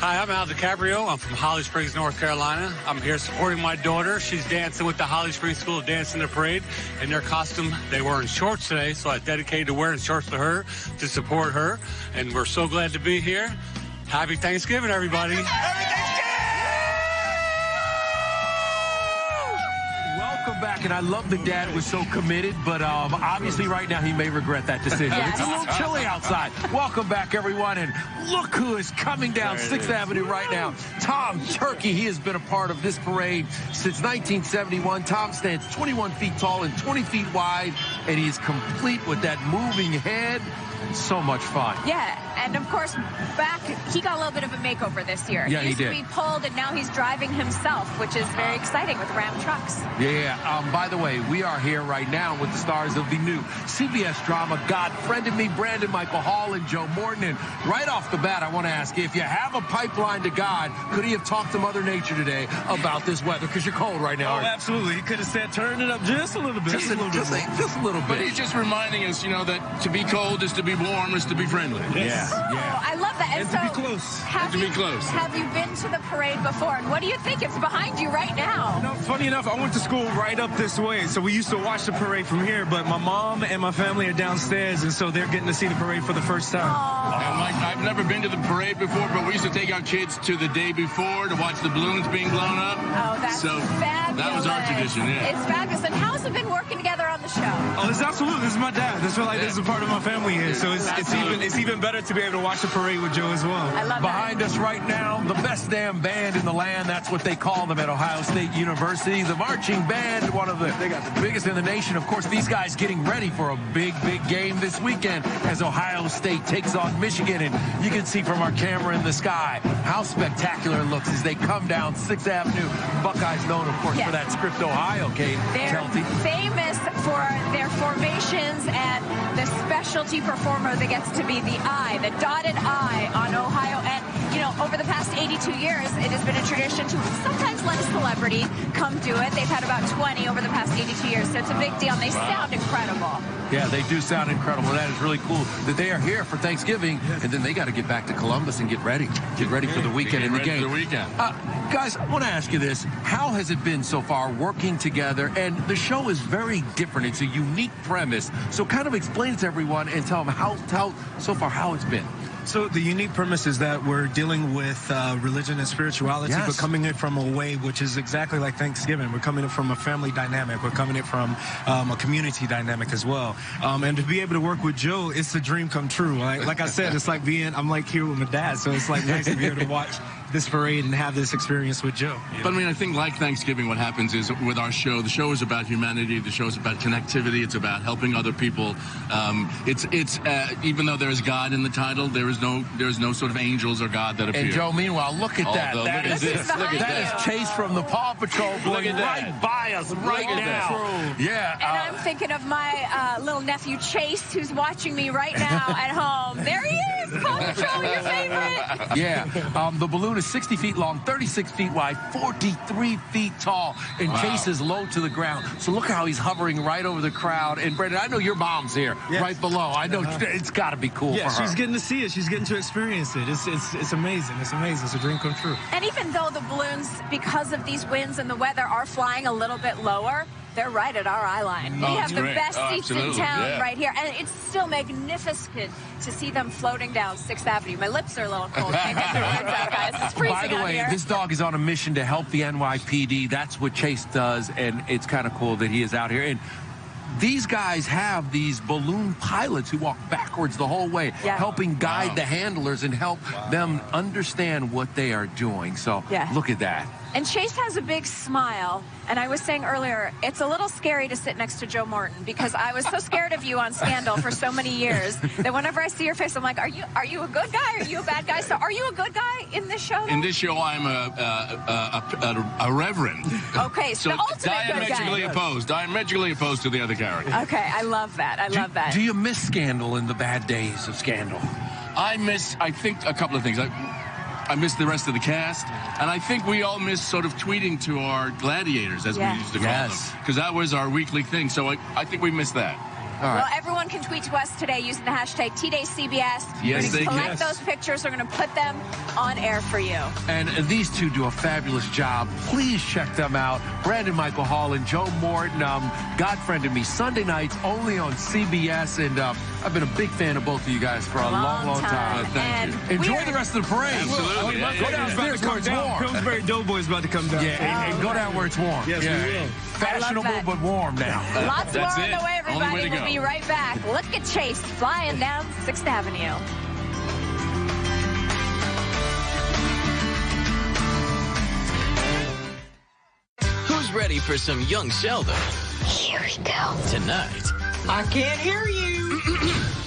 Hi, I'm Al DiCaprio. I'm from Holly Springs, North Carolina. I'm here supporting my daughter. She's dancing with the Holly Springs School of Dance in the parade. In their costume, they were in shorts today, so I dedicated to wearing shorts to her to support her. And we're so glad to be here. Happy Thanksgiving, everybody. Welcome back, and I love the dad was so committed, but obviously right now he may regret that decision. Yes. It's a little chilly outside. Welcome back, everyone, and look who is coming down 6th Avenue right now. Tom Turkey, he has been a part of this parade since 1971. Tom stands 21 feet tall and 20 feet wide, and he is complete with that moving head. So much fun. Yeah, and of course, he got a little bit of a makeover this year. Yeah, he did. He used to be pulled, and now he's driving himself, which is very exciting with Ram trucks. Yeah, by the way, we are here right now with the stars of the new CBS drama, God Friended Me, Brandon Michael Hall and Joe Morton. And right off the bat, I want to ask you, if you have a pipeline to God, could he have talked to Mother Nature today about this weather? Because you're cold right now. Oh, absolutely. He could have said, turn it up just a little bit. Just a little bit. But he's just reminding us, that to be cold is to be warm, is to be friendly. Yes. Yeah. I love that. And so to be close. Have you been to the parade before? And what do you think? It's behind you right now. No, funny enough, I went to school right up this way, so we used to watch the parade from here, but my mom and my family are downstairs, and so they're getting to see the parade for the first time. And Mike, I've never been to the parade before, but we used to take our kids to the day before to watch the balloons being blown up. Oh, that's fabulous. That was our tradition, yeah. It's fabulous. And how's it been working together on the show? Oh, this is absolutely. This is my dad. This is a part of my family here, so it's even better to be able to watch the parade with Joe as well. I love Behind us right now, the best damn band in the land. That's what they call them at Ohio State University. The marching band, one of the biggest in the nation. Of course, these guys getting ready for a big game this weekend as Ohio State takes on Michigan. And you can see from our camera in the sky how spectacular it looks as they come down 6th Avenue. Buckeyes known, of course, for that Script, Ohio game. They're famous for their formations and the specialty performer that gets to be the I, the dotted I on Ohio. And, over the past 82 years, it has been a tradition to sometimes let a celebrity come do it. They've had about 20 over the past 82 years, so it's a big deal, and they sound incredible. Yeah, they do sound incredible. That is really cool that they are here for Thanksgiving, and then they got to get back to Columbus and get ready for the weekend in the game. Guys, I want to ask you this. How has it been so far working together? And the show is very different. It's a unique premise. So kind of explain it to everyone and tell them how so far how it's been. So the unique premise is that we're dealing with religion and spirituality, but coming in from a way which is exactly like Thanksgiving. We're coming in from a family dynamic. We're coming in from a community dynamic as well. And to be able to work with Joe, it's a dream come true. Like I said, it's like I'm like here with my dad, so it's like nice to be able to watch this parade and have this experience with Joe. But I mean, I think like Thanksgiving, what happens is with our show, the show is about humanity. The show is about connectivity. It's about helping other people. Even though there is God in the title, there is no sort of angels or God that appear. And Joe, meanwhile, look at that. That is Chase from the Paw Patrol going right by us right now. Yeah. And I'm thinking of my little nephew Chase, who's watching me right now at home. There he is, Paw Patrol, your favorite. Yeah. The balloon is 60 feet long, 36 feet wide, 43 feet tall, and Chase is low to the ground. So look how he's hovering right over the crowd. And Brandon, I know your mom's here, right below. I know it's got to be cool for her. She's getting to see it. She's getting to experience it. It's amazing. It's amazing. It's a dream come true. And even though the balloons, because of these winds and the weather, are flying a little bit lower, they're right at our eye line. We have the best seats in town right here. And it's still magnificent to see them floating down 6th Avenue. My lips are a little cold. Can't get their words out, guys. It's freezing By the way, out here. this dog is on a mission to help the NYPD. That's what Chase does, and it's kind of cool that he is out here. And these guys have these balloon pilots who walk backwards the whole way, helping guide the handlers and help them understand what they are doing. So look at that. And Chase has a big smile. And I was saying earlier, it's a little scary to sit next to Joe Morton because I was so scared of you on Scandal for so many years that whenever I see your face, I'm like, are you a good guy? Are you a bad guy? So are you a good guy in this show? In this show, I'm a reverend. Okay, so the ultimate diametrically good guy. Diametrically opposed to the other character. Okay, I love that. I love that. Do you miss Scandal in the bad days of Scandal? I think, a couple of things. I miss the rest of the cast, and I think we all miss sort of tweeting to our gladiators, as we used to call them, because that was our weekly thing. So I think we miss that. Well, everyone can tweet to us today using the hashtag TDayCBS. Yes, we're going to collect those pictures. We're going to put them on air for you. And these two do a fabulous job. Please check them out. Brandon Michael Hall and Joe Morton. God friended me Sunday nights only on CBS. And I've been a big fan of both of you guys for a long time. Thank you. Enjoy the rest of the parade. Absolutely. Go downstairs where it's warm. Pillsbury Doughboy's about to come down. Yeah, and go down where it's warm. Yes, we will. Fashionable but warm now. Lots more on the way, everybody. Only way to We'll go. be right back. Look at Chase flying down 6th Avenue. Who's ready for some young Sheldon? Here we go. Tonight. I can't hear you.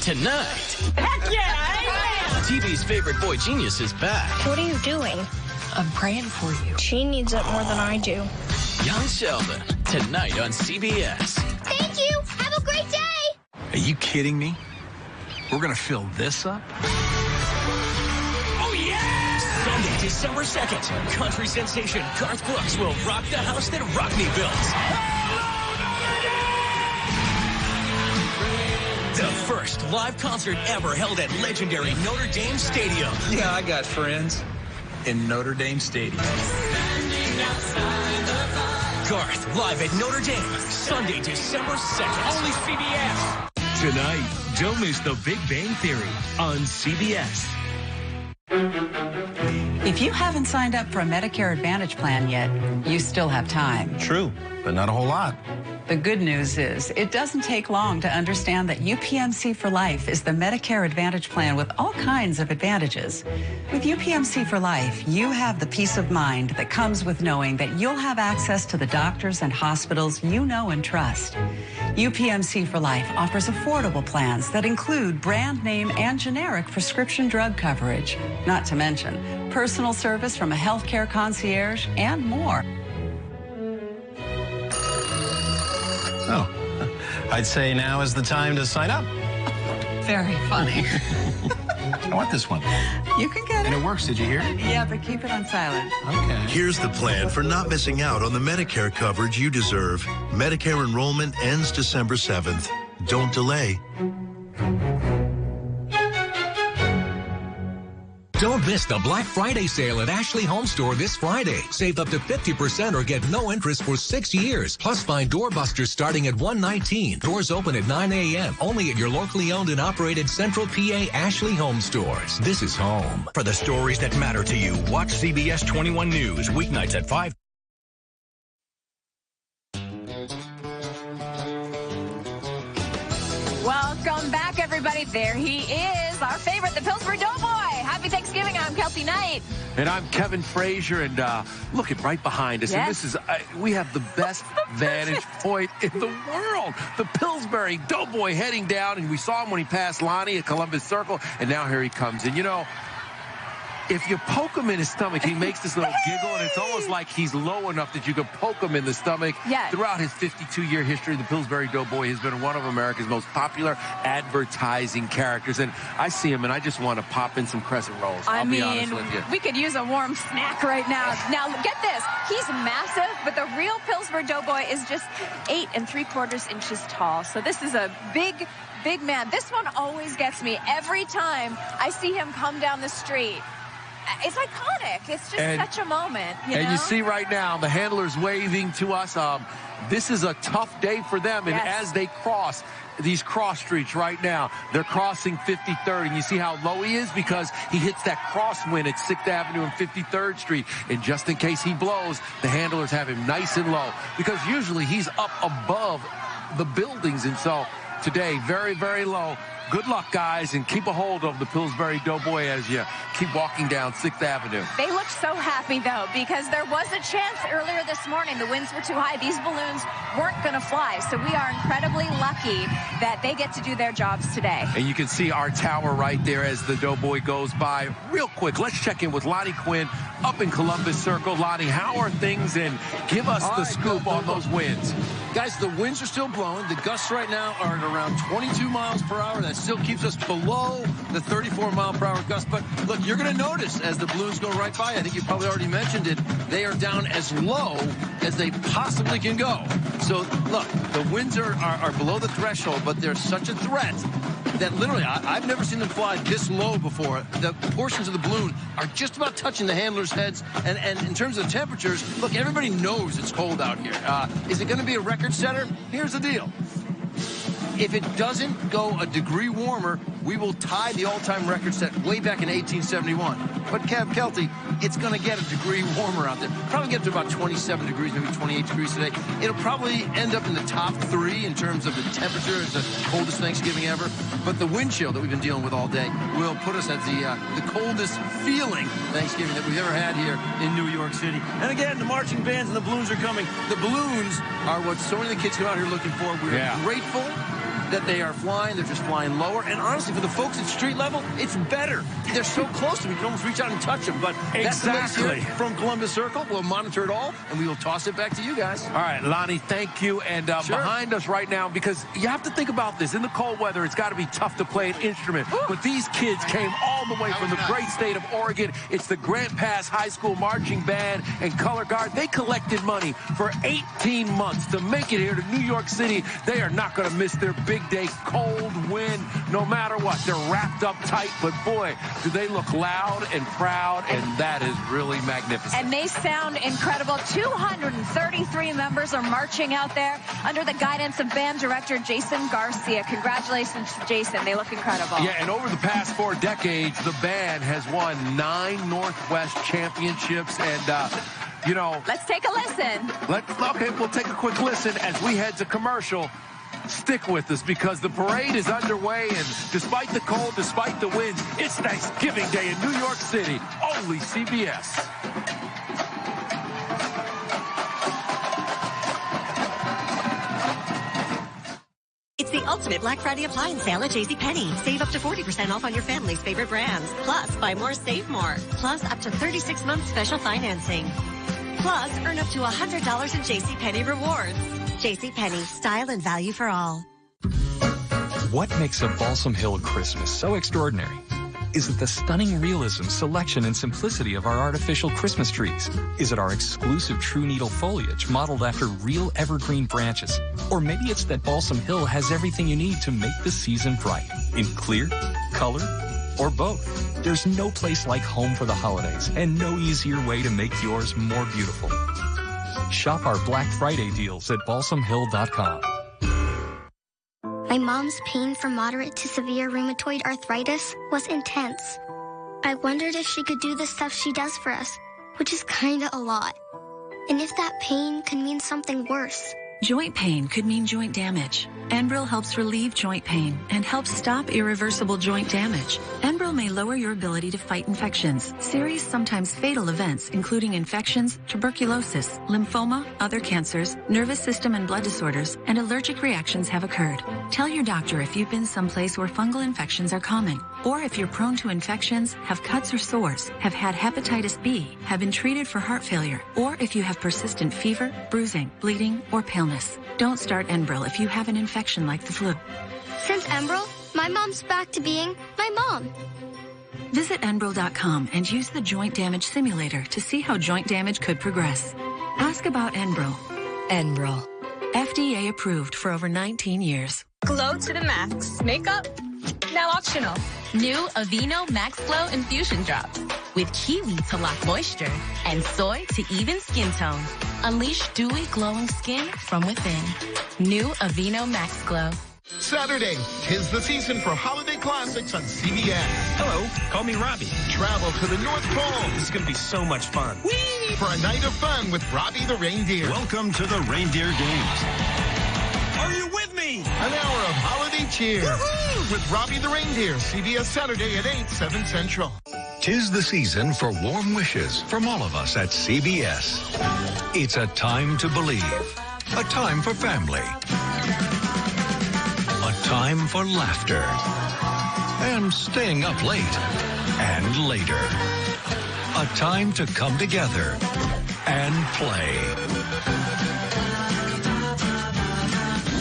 Tonight. Heck yeah, I am. TV's favorite boy genius is back. What are you doing? I'm praying for you. She needs it more than I do. Young Sheldon. Tonight on CBS. Thank you. Have a great day. Are you kidding me? We're going to fill this up? Oh, yeah! Sunday, December 2nd. Country sensation Garth Brooks will rock the house that Rockney built. The first live concert ever held at legendary Notre Dame Stadium. Yeah, I got friends in Notre Dame Stadium. Garth live at Notre Dame, Sunday, December 2nd. Only CBS. Tonight, don't miss The Big Bang Theory on CBS. If you haven't signed up for a Medicare Advantage plan yet, you still have time. True, but not a whole lot. The good news is it doesn't take long to understand that UPMC for Life is the Medicare Advantage plan with all kinds of advantages. With UPMC for Life, you have the peace of mind that comes with knowing that you'll have access to the doctors and hospitals you know and trust. UPMC for Life offers affordable plans that include brand name and generic prescription drug coverage, not to mention personal service from a healthcare concierge and more. Oh, I'd say now is the time to sign up. Very funny. I want this one. You can get And it. it works, did you hear it? Yeah, but keep it on silent. Okay. Here's the plan for not missing out on the Medicare coverage you deserve. Medicare enrollment ends December 7th. Don't delay. Don't miss the Black Friday sale at Ashley Home Store this Friday. Save up to 50% or get no interest for 6 years. Plus find doorbusters starting at $119. Doors open at 9 a.m. Only at your locally owned and operated Central PA Ashley Home Stores. This is home. For the stories that matter to you, watch CBS 21 News weeknights at 5. Welcome back, everybody. There he is, our favorite, the Pillsbury Doughboy. Happy Thanksgiving. I'm Kelsey Knight. And I'm Kevin Frazier, and look at right behind us. Yes. And this is, we have the best vantage point in the world. The Pillsbury Doughboy heading down, and we saw him when he passed Lonnie at Columbus Circle, and now here he comes. And, you know, if you poke him in his stomach, he makes this little giggle, and it's almost like he's low enough that you could poke him in the stomach. Yeah. Throughout his 52-year history, the Pillsbury Doughboy has been one of America's most popular advertising characters. And I see him, and I just want to pop in some crescent rolls. I'll be honest with you. We could use a warm snack right now. Now, get this. He's massive, but the real Pillsbury Doughboy is just 8 3/4 inches tall. So this is a big man. This one always gets me every time I see him come down the street. It's iconic. It's just such a moment. You see right now, the handler's waving to us. This is a tough day for them. And as they cross these cross streets right now, they're crossing 53rd. And you see how low he is because he hits that crosswind at 6th Avenue and 53rd Street. And just in case he blows, the handlers have him nice and low because usually he's up above the buildings. And so today, very, very low. Good luck, guys, and keep a hold of the Pillsbury Doughboy as you keep walking down 6th Avenue. They look so happy, though, because there was a chance earlier this morning. The winds were too high. These balloons weren't going to fly, so we are incredibly lucky that they get to do their jobs today. And you can see our tower right there as the Doughboy goes by. Real quick, let's check in with Lonnie Quinn up in Columbus Circle. Lonnie, how are things? And give us the scoop on those winds. Guys, the winds are still blowing. The gusts right now are at around 22 miles per hour. That's still keeps us below the 34-mile-per-hour gust. But look, you're going to notice as the balloons go right by, I think you probably already mentioned it, they are down as low as they possibly can go. So, look, the winds are below the threshold, but they're such a threat that literally, I've never seen them fly this low before. The portions of the balloon are just about touching the handlers' heads. And in terms of the temperatures, look, everybody knows it's cold out here. Is it going to be a record setter? Here's the deal. If it doesn't go a degree warmer, we will tie the all-time record set way back in 1871. But Kev Kelty, it's going to get a degree warmer out there. Probably get to about 27 degrees, maybe 28 degrees today. It'll probably end up in the top 3 in terms of the temperature. It's the coldest Thanksgiving ever. But the wind chill that we've been dealing with all day will put us at the coldest feeling Thanksgiving that we've ever had here in New York City. And again, the marching bands and the balloons are coming. The balloons are what so many of the kids come out here looking for. We're grateful that they are flying. They're just flying lower. And honestly, for the folks at street level, it's better. They're so close to me. You can almost reach out and touch them. But that's the Mace here from Columbus Circle. We'll monitor it all, and we will toss it back to you guys. All right, Lonnie, thank you. And behind us right now, because you have to think about this. In the cold weather, it's got to be tough to play an instrument. But these kids came all the way from the great state of Oregon. It's the Grant Pass High School Marching Band and Color Guard. They collected money for 18 months to make it here to New York City. They are not going to miss their big day. Cold wind, no matter what. They're wrapped up tight, but boy, do they look loud and proud, and that is really magnificent. And they sound incredible. 233 members are marching out there under the guidance of band director Jason Garcia. Congratulations, Jason. They look incredible. Yeah, and over the past 4 decades, the band has won 9 Northwest championships, and you know, let's take a listen. Okay, we'll take a quick listen as we head to commercial. Stick with us because the parade is underway, and despite the cold, despite the winds, it's Thanksgiving Day in New York City. Only CBS. It's the ultimate Black Friday appliance sale at JCPenney. Save up to 40% off on your family's favorite brands. Plus, buy more, save more. Plus, up to 36 months special financing. Plus, earn up to $100 in JCPenney rewards. JCPenney, style and value for all. What makes a Balsam Hill Christmas so extraordinary is it the stunning realism, selection, and simplicity of our artificial Christmas trees? Is it our exclusive true needle foliage modeled after real evergreen branches? Or maybe it's that Balsam Hill has everything you need to make the season bright in clear, color, or both. There's no place like home for the holidays and no easier way to make yours more beautiful. Shop our Black Friday deals at balsamhill.com. My mom's pain from moderate to severe rheumatoid arthritis was intense. I wondered if she could do the stuff she does for us, which is kinda a lot. And if that pain could mean something worse. Joint pain could mean joint damage. Enbrel helps relieve joint pain and helps stop irreversible joint damage. Enbrel may lower your ability to fight infections. Serious, sometimes fatal events, including infections, tuberculosis, lymphoma, other cancers, nervous system and blood disorders, and allergic reactions have occurred. Tell your doctor if you've been someplace where fungal infections are common, or if you're prone to infections, have cuts or sores, have had hepatitis B, have been treated for heart failure, or if you have persistent fever, bruising, bleeding, or paleness. Don't start Enbrel if you have an infection like the flu. Since Enbrel, my mom's back to being my mom. Visit Enbrel.com and use the joint damage simulator to see how joint damage could progress. Ask about Enbrel. Enbrel. FDA approved for over 19 years. Glow to the max. Makeup? Now optional. New Aveeno Max Glow Infusion Drops. With kiwi to lock moisture and soy to even skin tone. Unleash dewy, glowing skin from within. New Aveeno Max Glow. Saturday, 'tis the season for holiday classics on CBS. Hello, call me Robbie. Travel to the North Pole. This is going to be so much fun. Whee! For a night of fun with Robbie the Reindeer. Welcome to the Reindeer Games. Are you with me? An hour of holiday cheer. With Robbie the Reindeer, CBS Saturday at 8, 7 Central. 'Tis the season for warm wishes from all of us at CBS. It's a time to believe, a time for family, a time for laughter, and staying up late and later. A time to come together and play.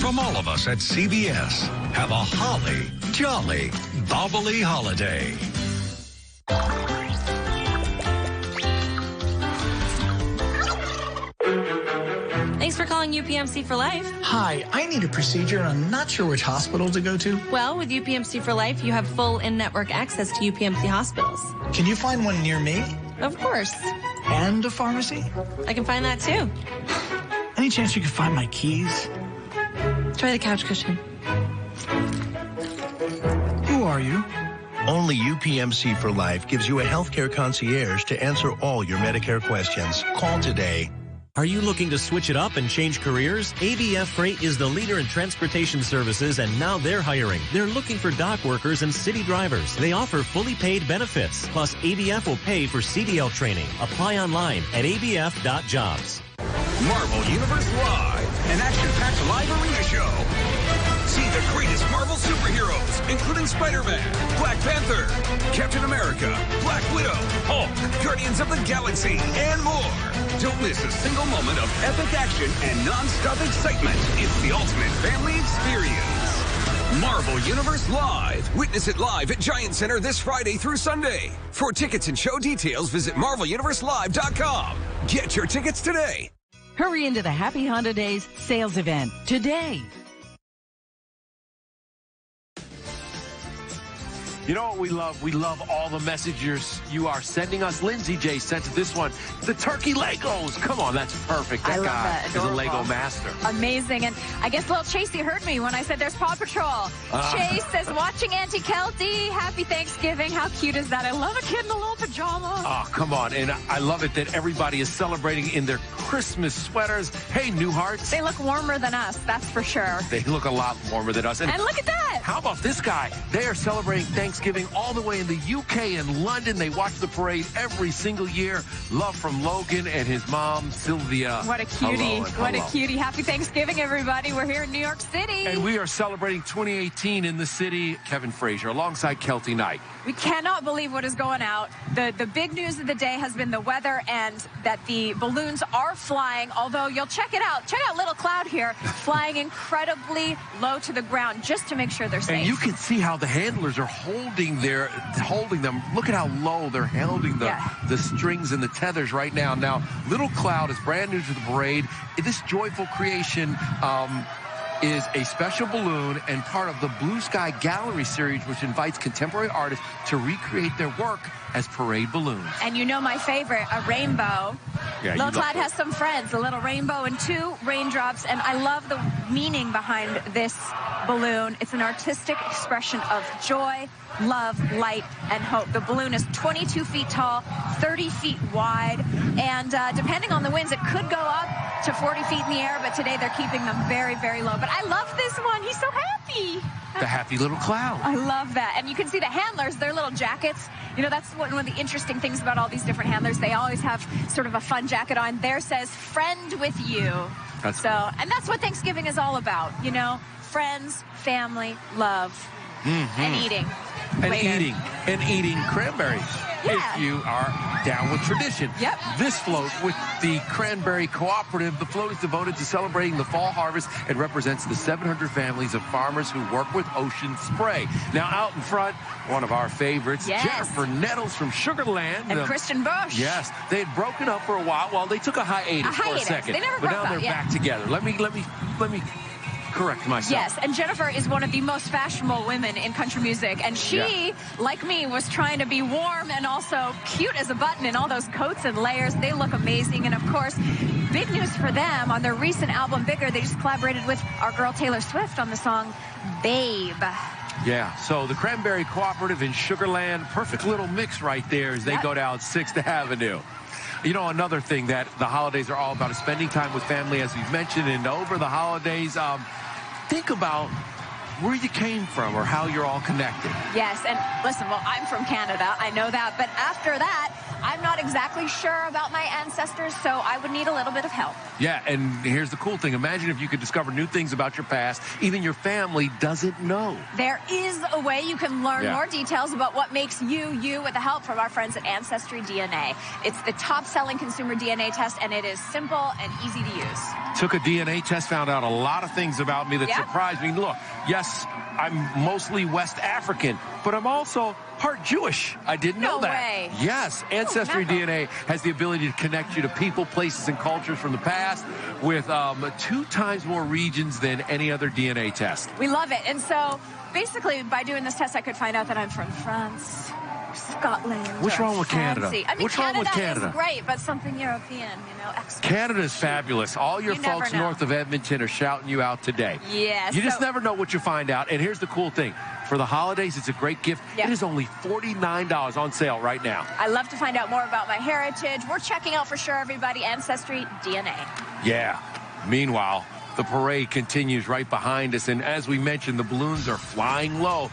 From all of us at CBS, have a holly jolly, bubbly holiday. Thanks for calling UPMC for Life. Hi, I need a procedure and I'm not sure which hospital to go to. Well, with UPMC for Life, you have full in-network access to UPMC hospitals. Can you find one near me? Of course. And a pharmacy? I can find that too. Any chance you could find my keys? Try the couch cushion. Who are you? Only UPMC for Life gives you a healthcare concierge to answer all your Medicare questions. Call today. Are you looking to switch it up and change careers? ABF Freight is the leader in transportation services, and now they're hiring. They're looking for dock workers and city drivers. They offer fully paid benefits. Plus, ABF will pay for CDL training. Apply online at abf.jobs. Marvel Universe Live, an action-packed live arena show. See the greatest Marvel superheroes, including Spider-Man, Black Panther, Captain America, Black Widow, Hulk, Guardians of the Galaxy, and more. Don't miss a single moment of epic action and non-stop excitement. It's the ultimate family experience. Marvel Universe Live. Witness it live at Giant Center this Friday through Sunday. For tickets and show details, visit MarvelUniverseLive.com. Get your tickets today. Hurry into the Happy Honda Days sales event today. You know what we love? We love all the messages you are sending us. Lindsay J sent this one. The turkey Legos. Come on, that's perfect. That I love guy that. is a Lego master. Amazing. And I guess little Chasey heard me when I said there's Paw Patrol. Chase says, watching Auntie Kelty. Happy Thanksgiving. How cute is that? I love a kid in a little pajama. Oh, come on. And I love it that everybody is celebrating in their Christmas sweaters. Hey, Newharts. They look warmer than us, that's for sure. They look a lot warmer than us. And look at that. How about this guy? They are celebrating Thanksgiving all the way in the UK and London. They watch the parade every single year. Love from Logan and his mom, Sylvia. What a cutie. What a hello. cutie. Happy Thanksgiving, everybody. We're here in New York City. And we are celebrating 2018 in the city. Kevin Frazier alongside Kelty Knight. We cannot believe what is going out. The big news of the day has been the weather and that the balloons are flying, although you'll check it out. Check out Little Cloud here, flying incredibly low to the ground just to make sure they're safe. And you can see how the handlers are holding them. Look at how low they're holding the strings and the tethers right now. Now, Little Cloud is brand new to the parade. This joyful creation is a special balloon and part of the Blue Sky Gallery series, which invites contemporary artists to recreate their work as parade balloons. And you know my favorite, a rainbow. Yeah, Little Cloud has some friends, a little rainbow and 2 raindrops, and I love the meaning behind this balloon. It's an artistic expression of joy, love, light, and hope. The balloon is 22 feet tall, 30 feet wide, and depending on the winds, it could go up to 40 feet in the air, but today they're keeping them very, very low. But I love this one. He's so happy. The happy little cloud. I love that. And you can see the handlers, their little jackets. You know, that's one of the interesting things about all these different handlers. They always have sort of a fun jacket on. There says, friend with you. That's cool. And that's what Thanksgiving is all about, you know, friends, family, love, and eating. And eating cranberries. Yeah. If you are down with tradition. Yep. This float with the Cranberry Cooperative, the float is devoted to celebrating the fall harvest and represents the 700 families of farmers who work with Ocean Spray. Now out in front, one of our favorites, yes. Jennifer Nettles from Sugarland. And Christian Bush. Yes. They had broken up for a while. Well, they took a hiatus for a second. They never but broke now up, they're back together. Let me correct myself. Yes, and Jennifer is one of the most fashionable women in country music, and she, like me, was trying to be warm and also cute as a button in all those coats and layers. They look amazing, and of course, big news for them on their recent album, Bigger. They just collaborated with our girl Taylor Swift on the song Babe. Yeah, so the Cranberry Cooperative in Sugarland, perfect little mix right there as they go down 6th Avenue. You know, another thing that the holidays are all about is spending time with family, as we've mentioned, and over the holidays, think about where you came from or how you're all connected. Yes, and listen, well, I'm from Canada. I know that. But after that, I'm not exactly sure about my ancestors, so I would need a little bit of help. Yeah, and here's the cool thing. Imagine if you could discover new things about your past even your family doesn't know. There is a way you can learn more details about what makes you, you, with the help from our friends at Ancestry DNA. It's the top-selling consumer DNA test, and it is simple and easy to use. Took a DNA test, found out a lot of things about me that surprised me. Look, yes, I'm mostly West African, but I'm also part Jewish. I didn't know that. No way. Yes, Ancestry DNA has the ability to connect you to people, places, and cultures from the past with 2 times more regions than any other DNA test. We love it. And so basically by doing this test, I could find out that I'm from France, Scotland. What's wrong with Canada? I mean, What's wrong with Canada? Is great, but something European, Canada is fabulous. All your You folks never know. north of Edmonton are shouting you out today. Yes. You just never know what you find out. And here's the cool thing. For the holidays, it's a great gift. Yeah. It is only $49 on sale right now. I love to find out more about my heritage. We're checking out for sure, everybody, Ancestry DNA. Yeah. Meanwhile, the parade continues right behind us. And as we mentioned, the balloons are flying low,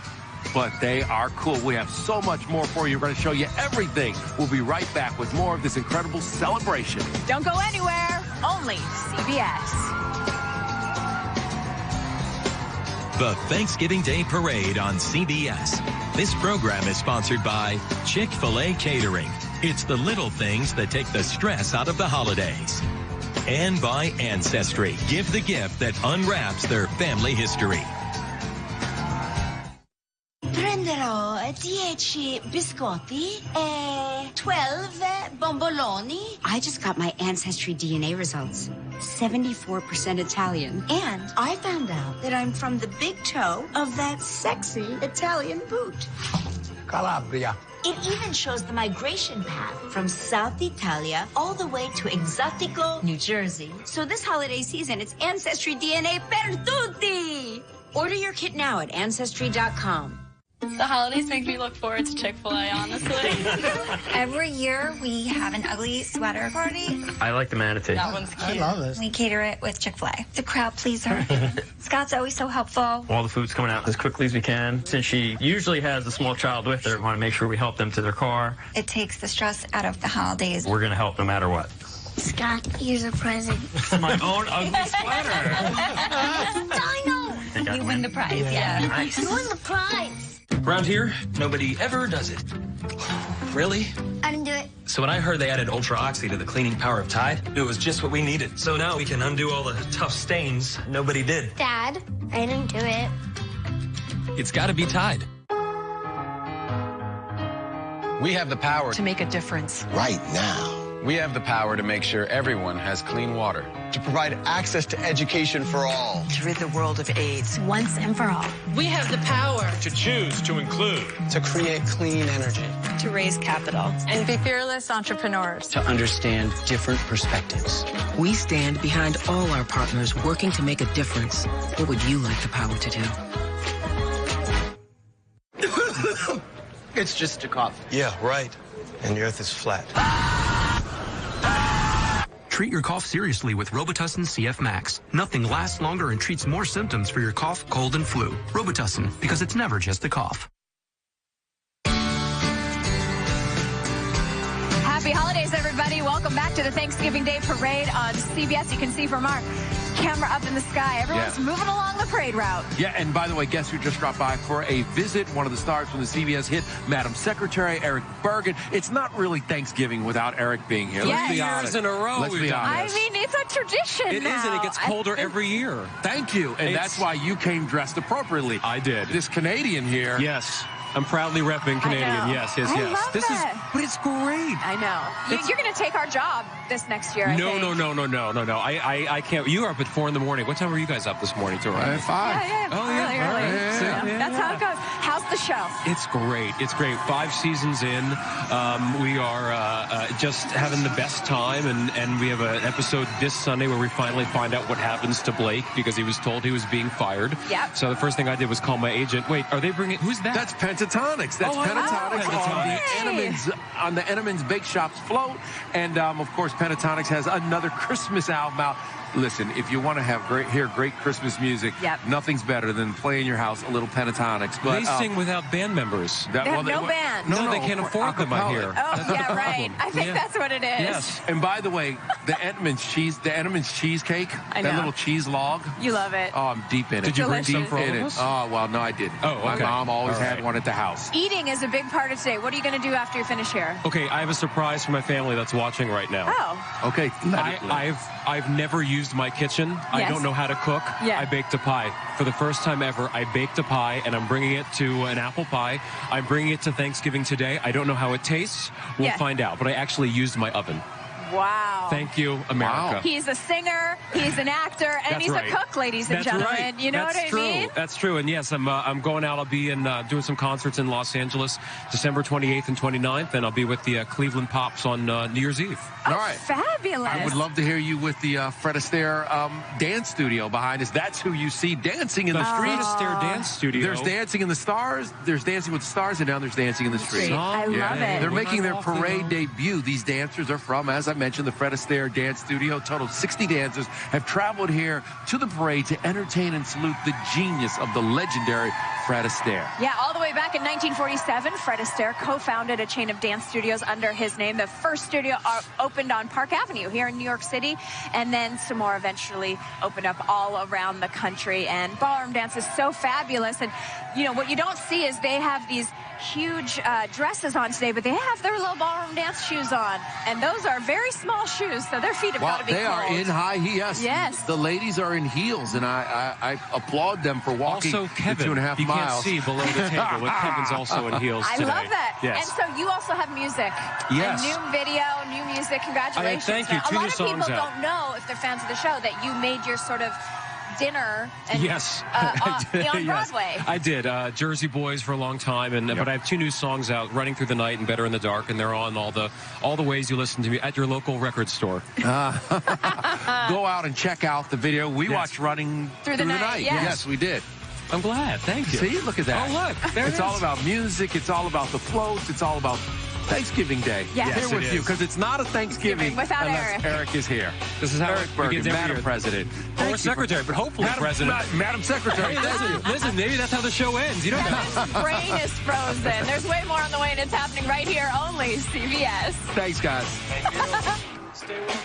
but they are cool. We have so much more for you. We're going to show you everything. We'll be right back with more of this incredible celebration. Don't go anywhere. Only CBS. The Thanksgiving Day Parade on CBS. This program is sponsored by Chick-fil-A Catering. It's the little things that take the stress out of the holidays. And by Ancestry. Give the gift that unwraps their family history. Prenderò 10 biscotti e 12 bomboloni. I just got my Ancestry DNA results. 74% Italian. And I found out that I'm from the big toe of that sexy Italian boot. Calabria. It even shows the migration path from South Italia all the way to Exotico, New Jersey. So this holiday season, it's Ancestry DNA per tutti. Order your kit now at Ancestry.com. The holidays make me look forward to Chick-fil-A, honestly. Every year we have an ugly sweater party. I like the manatee. That one's cute. I love it. We cater it with Chick-fil-A. The crowd pleaser. Scott's always so helpful. All the food's coming out as quickly as we can. Since she usually has a small child with her, we want to make sure we help them to their car. It takes the stress out of the holidays. We're going to help no matter what. Scott, here's a present. My own ugly sweater. Dino! You win the prize, yeah. Nice. You won the prize. Around here, nobody ever does it. Really? I didn't do it. So when I heard they added Ultra Oxy to the cleaning power of Tide, it was just what we needed. So now we can undo all the tough stains nobody did. Dad, I didn't do it. It's got to be Tide. We have the power to make a difference right now. We have the power to make sure everyone has clean water. To provide access to education for all. to rid the world of AIDS Once and for all. We have the power To choose to include. To create clean energy. to raise capital And be fearless entrepreneurs. To understand different perspectives. We stand behind all our partners working to make a difference. What would you like the power to do? It's just a cough. Yeah, right. And the earth is flat. Treat your cough seriously with Robitussin CF Max. Nothing lasts longer and treats more symptoms for your cough, cold, and flu. Robitussin, because it's never just a cough. Happy holidays, everybody. Welcome back to the Thanksgiving Day Parade on CBS. You can see from our camera up in the sky. Everyone's moving along the parade route. Yeah, and by the way, guess who just dropped by for a visit? One of the stars from the CBS hit, Madam Secretary Eric Bergen. It's not really Thanksgiving without Eric being here. Yes. Let's be honest. Years in a row Let's we've be done honest. I mean, it's a tradition It now. is, and it gets colder every year. Thank you. And that's why you came dressed appropriately. I did. This Canadian here. Yes. I'm proudly repping Canadian. I know. Yes. I love This that. is, but it's great. I know. You're going to take our job this next year, I think. No. I can't. You are up at 4 in the morning. What time were you guys up this morning to run? 5. Yeah. Oh, yeah. Early. All right. Yeah. That's how it goes. How's the show? It's great. It's great. 5 seasons in. We are just having the best time, and we have an episode this Sunday where we finally find out what happens to Blake because he was told he was being fired. Yep. So the first thing I did was call my agent. Wait, are they bringing? Who's that? That's Pentatonics. That's Pentatonics on the Entenmann's Bake Shop's float. And, of course, Pentatonics has another Christmas album out. Listen, if you want to hear great Christmas music, nothing's better than play in your house a little pentatonics. But they sing without band members. They have no band. No, they can't afford them, I hear. Oh, yeah, right. I think that's what it is. Yes. And by the way, the Entenmann's cheesecake, that little cheese log. You love it. Oh, I'm deep in it. Did you bring some for all of us? Oh, well, no, I didn't. Oh, okay. My mom always had one at the house. Eating is a big part of today. What are you going to do after you finish here? Okay, I have a surprise for my family that's watching right now. Oh. Okay. I've never used my kitchen. Yes. I don't know how to cook. Yeah. I baked a pie. For the first time ever, I baked a pie, and I'm bringing it to an apple pie. I'm bringing it to Thanksgiving today. I don't know how it tastes. We'll find out. But I actually used my oven. Wow. Thank you, America. Wow. He's a singer, he's an actor, and he's a cook, ladies and gentlemen. Right. You know what I mean? That's true. And yes, I'm going out. I'll be doing some concerts in Los Angeles, December 28th and 29th, and I'll be with the Cleveland Pops on New Year's Eve. Oh, all right. Fabulous. I would love to hear you with the Fred Astaire dance studio behind us. That's who you see dancing in the streets. Fred Astaire dance studio. There's Dancing in the Stars. There's Dancing with the Stars, and now there's Dancing in the Street. I love it. They're making their parade debut. These dancers are from, as I mentioned, the Fred Astaire Dance Studio. Total 60 dancers have traveled here to the parade to entertain and salute the genius of the legendary Fred Astaire. Yeah, all the way back in 1947, Fred Astaire co-founded a chain of dance studios under his name. The first studio opened on Park Avenue here in New York City, and then some more eventually opened up all around the country. And ballroom dance is so fabulous. And, you know, what you don't see is they have these huge dresses on today, but they have their little ballroom dance shoes on, and those are very small shoes, so their feet have got to be they cold. are in high heels. Yes. The ladies are in heels, and I applaud them for walking also, Kevin, the 2.5 miles. You can't see below the table, but Kevin's also in heels today. I love that. Yes. And so you also have music. Yes. A new video, new music. Congratulations. Thank you. A lot of people songs don't know, if they're fans of the show, that you made your sort of dinner and, yes. on Broadway. I did. Jersey Boys for a long time, but I have 2 new songs out, Running Through the Night and Better in the Dark, and they're on all the ways you listen to me at your local record store. Go out and check out the video. We watched Running Through the Night. Yes, we did. I'm glad. Thank you. See, look at that. Oh, look. There it's all about music. It's all about the floats. It's all about Thanksgiving Day. Yes. Here with you, because it's not a Thanksgiving without unless Eric is here. This is how Eric Bergen, Madam President. Or Secretary, but hopefully President. Madam Secretary. Listen, maybe that's how the show ends. You don't know. Kevin's brain is frozen. There's way more on the way, and it's happening right here, only CBS. Thanks, guys. Thank you. Stay well.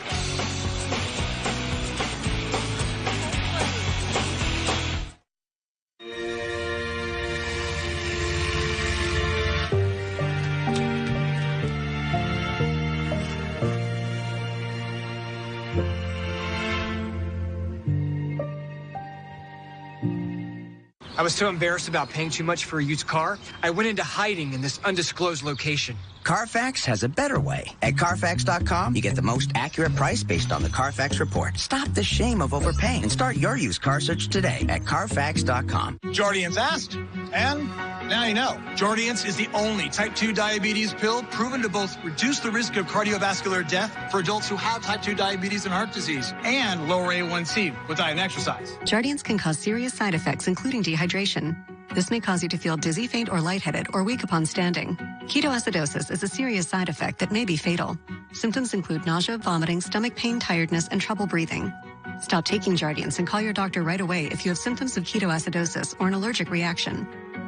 I was so embarrassed about paying too much for a used car, I went into hiding in this undisclosed location. Carfax has a better way. At Carfax.com, you get the most accurate price based on the Carfax report. Stop the shame of overpaying and start your used car search today at Carfax.com. Jardiance asked, and now you know. Jardiance is the only type 2 diabetes pill proven to both reduce the risk of cardiovascular death for adults who have type 2 diabetes and heart disease and lower A1C with diet and exercise. Jardiance can cause serious side effects, including dehydration. This may cause you to feel dizzy, faint, or lightheaded, or weak upon standing. Ketoacidosis is a serious side effect that may be fatal. Symptoms include nausea, vomiting, stomach pain, tiredness, and trouble breathing. Stop taking Jardiance and call your doctor right away if you have symptoms of ketoacidosis or an allergic reaction.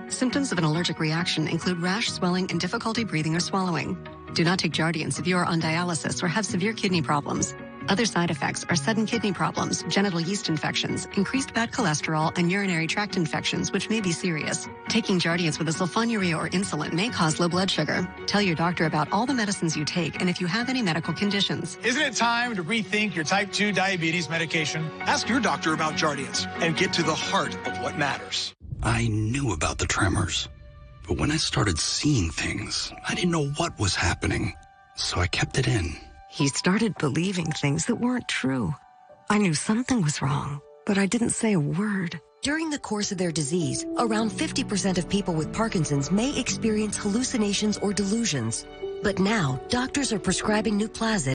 Symptoms of an allergic reaction include rash, swelling, and difficulty breathing or swallowing. Do not take Jardiance if you are on dialysis or have severe kidney problems. Other side effects are sudden kidney problems, genital yeast infections, increased bad cholesterol, and urinary tract infections, which may be serious. Taking Jardiance with a sulfonylurea or insulin may cause low blood sugar. Tell your doctor about all the medicines you take and if you have any medical conditions. Isn't it time to rethink your type 2 diabetes medication? Ask your doctor about Jardiance and get to the heart of what matters. I knew about the tremors, but when I started seeing things, I didn't know what was happening, so I kept it in. He started believing things that weren't true. I knew something was wrong, but I didn't say a word. During the course of their disease, around 50% of people with Parkinson's may experience hallucinations or delusions. But now, doctors are prescribing Nuplazid